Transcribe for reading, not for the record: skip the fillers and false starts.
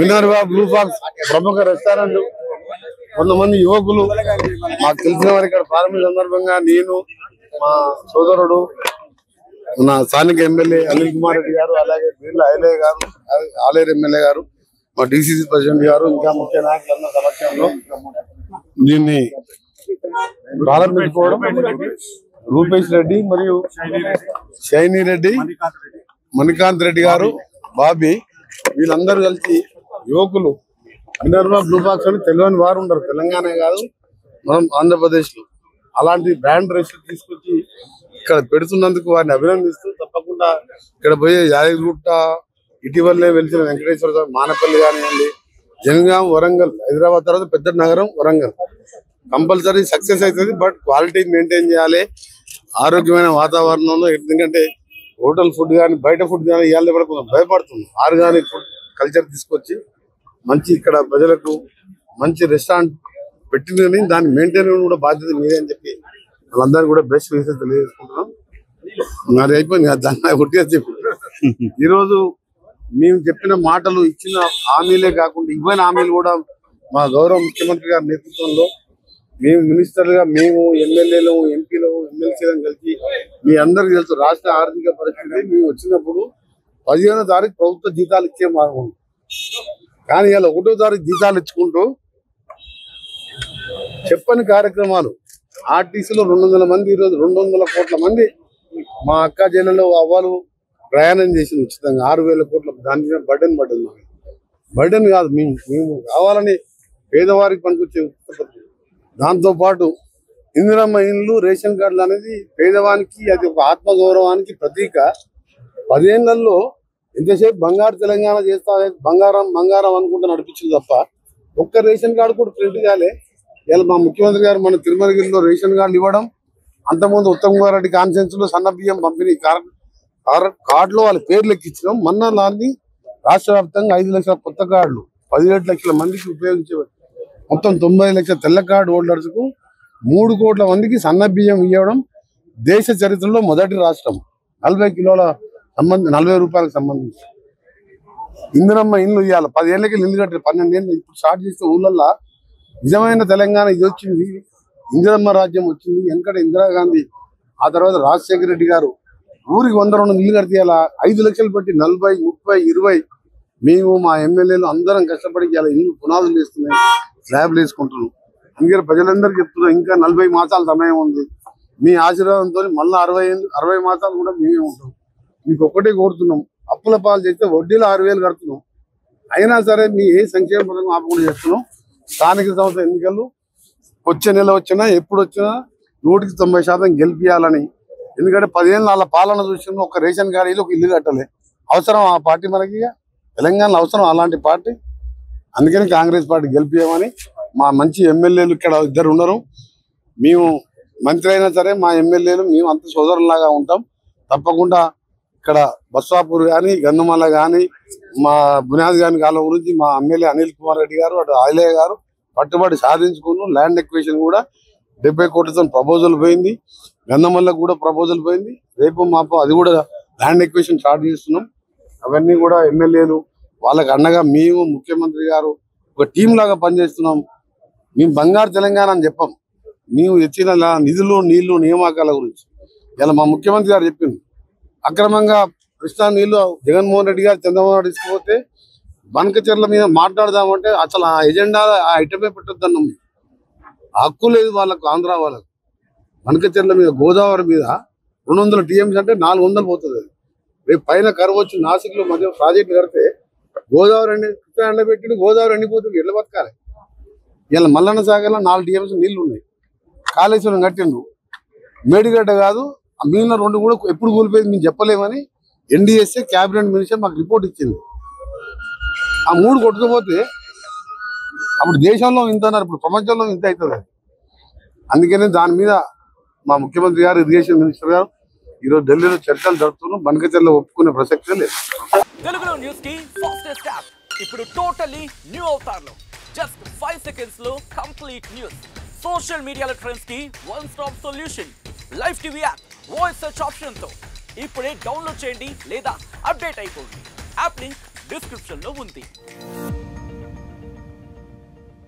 Minerva blue pox ప్రముఖ restaurant కొంతమంది యువకులు మాకు తెలిసిన వారు ఇక్కడ ప్రారంభ సందర్భంగా నేను మా సోదరుడు నా స్థానిక ఎమ్మెల్యే అనిల్ కుమార్ రెడ్డి గారు, అలాగే బీర్ల ఐలయ్య గారు, ఆలేరు ఎమ్మెల్యే గారు, మా డిసిసి ప్రెసిడెంట్ గారు, ఇంకా ముఖ్య నాయకులందరూ సమక్షంలో దీన్ని ప్రారంభించుకోవడం రూపేష్ రెడ్డి మరియు షైనీ రెడ్డి, మణికాంత్ రెడ్డి గారు, బాబీ వీళ్ళందరూ కలిసి యువకులు మినర్వా బ్లూ బాక్స్ అని తెలియని వారు ఉండరు. తెలంగాణ కాదు, మనం ఆంధ్రప్రదేశ్ లో అలాంటి బ్రాండ్ రెస్టారెంట్ తీసుకొచ్చి ఇక్కడ పెడుతున్నందుకు వారిని అభినందిస్తూ, తప్పకుండా ఇక్కడ పోయే యాదగిరిగుట్ట, ఇటీవలనే వెలిసిన వెంకటేశ్వర స్వామి, మానపల్లి కానివ్వండి, జనగాం, వరంగల్, హైదరాబాద్ తర్వాత పెద్ద నగరం వరంగల్ కంపల్సరీ సక్సెస్ అవుతుంది. బట్ క్వాలిటీ మెయింటైన్ చేయాలి ఆరోగ్యమైన వాతావరణంలో. ఎందుకంటే హోటల్ ఫుడ్ కానీ బయట ఫుడ్ కానీ ఇవాళ కూడా కొంచెం భయపడుతుంది. ఆర్గానిక్ ఫుడ్ కల్చర్ తీసుకొచ్చి మంచి ఇక్కడ ప్రజలకు మంచి రెస్టారెంట్ పెట్టిందని దాన్ని మెయింటైన్ కూడా బాధ్యత మీదే అని చెప్పి వాళ్ళందరూ కూడా బెస్ట్ విషయం తెలియజేసుకుంటున్నాం. అది అయిపోయింది దాన్ని ఒట్టిగా చెప్పి ఈరోజు మేము చెప్పిన మాటలు ఇచ్చిన హామీలే కాకుండా ఇవ్వని హామీలు కూడా మా గౌరవ ముఖ్యమంత్రి గారి నేతృత్వంలో మేము మినిస్టర్గా, మేము ఎమ్మెల్యేలు, ఎంపీలు, ఎమ్మెల్సీలను కలిసి మీ అందరికీ తెలుసు రాష్ట్ర ఆర్థిక పరిస్థితి. మేము వచ్చినప్పుడు 15వ తారీఖు ప్రభుత్వ జీతాలు ఇచ్చే మార్గం, కానీ ఇలా 1వ తారీఖు జీతాలు ఇచ్చుకుంటూ చెప్పని కార్యక్రమాలు ఆర్టీసీలో 200 మంది, ఈరోజు 200 కోట్ల మంది మా అక్క జిల్లాలో అవ్వాలు ప్రయాణం చేసింది ఉచితంగా 6,000 కోట్ల. దాని మీద బర్డెన్ పడ్డది. బర్డెన్ కాదు, మేము కావాలని పేదవారికి పనికొచ్చే ఉత్పత్తి. దాంతోపాటు ఇందిరమ్మ ఇండ్లు, రేషన్ కార్డులు అనేది పేదవానికి అది ఒక ఆత్మగౌరవానికి ప్రతీక. 10 ఏళ్లలో ఎంతసేపు బంగారు తెలంగాణ చేస్తా, బంగారం అనుకుంటూ నడిపించింది తప్ప ఒక్క రేషన్ కార్డు కూడా ప్రింట్ కాలే. ఇలా మా ముఖ్యమంత్రి గారు మన తిరుమలగిరిలో రేషన్ కార్డులు ఇవ్వడం, అంతకుముందు ఉత్తమ్ కుమార్ రెడ్డి కాన్ఫరెన్స్ లో సన్న బియ్యం పంపిణీ కార్డులో వాళ్ళ పేర్లు ఎక్కించడం. మొన్న దాన్ని రాష్ట్ర వ్యాప్తంగా 5 లక్షల కొత్త కార్డులు 17 లక్షల మందికి ఉపయోగించేవారు. మొత్తం 90 లక్షల తెల్ల కార్డు హోల్డర్స్ కు 3 కోట్ల మందికి సన్న బియ్యం ఇవ్వడం దేశ చరిత్రలో మొదటి రాష్ట్రం. 40 కిలోల 40 రూపాయలకు సంబంధించి ఇందిరమ్మ ఇండ్లు ఇవ్వాలి. 10 ఏళ్ళకి ఇల్లు కట్టారు, 12 ఏళ్ళు ఇప్పుడు స్టార్ట్ చేస్తే ఊళ్ళల్లో నిజమైన తెలంగాణ ఇది వచ్చింది. ఇందిరమ్మ రాజ్యం వచ్చింది. వెంకట ఇందిరాగాంధీ, ఆ తర్వాత రాజశేఖర రెడ్డి గారు ఊరికి 100-200 ఇల్లు కడితే 5 లక్షలు పెట్టి 40, 30, 20 మేము మా ఎమ్మెల్యేలు అందరం కష్టపడి ఇలా ఇల్లు పునాదులు వేస్తున్నాయి, స్లాబ్లు వేసుకుంటున్నాం. అందుకే ప్రజలందరికీ చెప్తున్నాం, ఇంకా 40 మాసాల సమయం ఉంది. మీ ఆశీర్వాదంతో మళ్ళీ 60 మాసాలు కూడా మేమే ఉంటాం. మీకు ఒక్కటే కోరుతున్నాం, అప్పుల పాలు చేస్తే వడ్డీలో 6,000 కడుతున్నాం. అయినా సరే మీ ఏ సంక్షేమ పథకం ఆపకుండా చేస్తున్నాం. స్థానిక సంస్థ ఎన్నికలు వచ్చే నెల వచ్చినా ఎప్పుడు వచ్చినా 100% గెలిపియాలని. ఎందుకంటే 10 ఏళ్ళ వాళ్ళ పాలన చూసిన ఒక రేషన్ కార్డులో ఒక ఇల్లు కట్టలే. అవసరం ఆ పార్టీ మనకి? తెలంగాణలో అవసరం అలాంటి పార్టీ? అందుకని కాంగ్రెస్ పార్టీ గెలిపియమని మా మంచి ఎమ్మెల్యేలు ఇక్కడ 2 ఉన్నారు. మేము మంత్రి అయినా సరే మా ఎమ్మెల్యేలు మేము అంత సోదరులాగా ఉంటాం. తప్పకుండా ఇక్కడ బస్వాపూర్ కానీ, గంధమాల కానీ, మా బునియాద్ గాని వాళ్ళ గురించి మా ఎమ్మెల్యే అనిల్ కుమార్ రెడ్డి గారు, అటు ఆయిలయ్య గారు పట్టుబడి సాధించుకున్నాం. ల్యాండ్ ఎక్వేషన్ కూడా 70 కోట్లతో ప్రపోజల్ పోయింది. గంధమల్లకు కూడా ప్రపోజల్ పోయింది. రేపు మాపు అది కూడా ల్యాండ్ ఎక్వేషన్ స్టార్ట్ చేస్తున్నాం. అవన్నీ కూడా ఎమ్మెల్యేలు వాళ్ళకి అండగా మేము ముఖ్యమంత్రి గారు ఒక టీం లాగా పనిచేస్తున్నాం. మేము బంగారు తెలంగాణ అని చెప్పాం. మేము ఇచ్చిన నిధులు, నీళ్లు, నియామకాల గురించి ఇలా మా ముఖ్యమంత్రి గారు చెప్పింది. అక్రమంగా కృష్ణా నీళ్లు జగన్మోహన్ రెడ్డి గారు చంద్రబాబు తీసుకుపోతే బనకచెర్ల మీద మాట్లాడదామంటే అసలు ఆ ఎజెండా ఆ ఐటమే పెట్టొద్దన్నాం. హక్కు లేదు వాళ్ళకు, ఆంధ్ర వాళ్ళకు. బనకచెర్ల మీద, గోదావరి మీద 200 టీఎంసీ అంటే 400 పోతుంది. రేపు పైన కరువు వచ్చి నాసిక్లో మధ్య ప్రాజెక్టు కడితే గోదావరి కృష్ణా ఎండబెట్టి గోదావరి ఎండిపోతుంది. ఎట్లా బతకాలి? ఇలా మల్లన్న సాగర్లో 4 టీఎంసీ నీళ్లు ఉన్నాయి. కాళేశ్వరం కట్టిండ్రు, మేడిగడ్డ కాదు మిగిలిన 2 కూడా ఎప్పుడు కూలిపోయింది మేము చెప్పలేమని ఎన్డీఎస్ఏ క్యాబినెట్ మినిస్టర్ మాకు రిపోర్ట్ ఇచ్చింది. ఆ 3 కొట్టుకుపోతే అప్పుడు దేశంలో ఇంత అన్నారు, ఇప్పుడు ప్రపంచంలో ఇంత అవుతుంది. అందుకనే దాని మీద మా ముఖ్యమంత్రి గారు, ఇరిగేషన్ మినిస్టర్ గారు ఈరోజు ఢిల్లీలో చర్చలు జరుపుతున్నాం. బనకచెర్ల ఒప్పుకునే ప్రసక్తే లేదు. తెలుగులో న్యూస్ కి ఫాస్టెస్ట్ యాప్ ఇప్పుడు టోటల్లీ న్యూ అవతార్లో జస్ట్ 5 సెకండ్స్ లో కంప్లీట్ న్యూస్. సోషల్ మీడియాలో ట్రెండ్స్ కి one stop solution. Live TV app voice search option తో ఇప్పుడే డౌన్లోడ్ చేయండి లేదా అప్డేట్ అయిపోండి. యాప్ లింక్ డిస్క్రిప్షన్ లో ఉంది.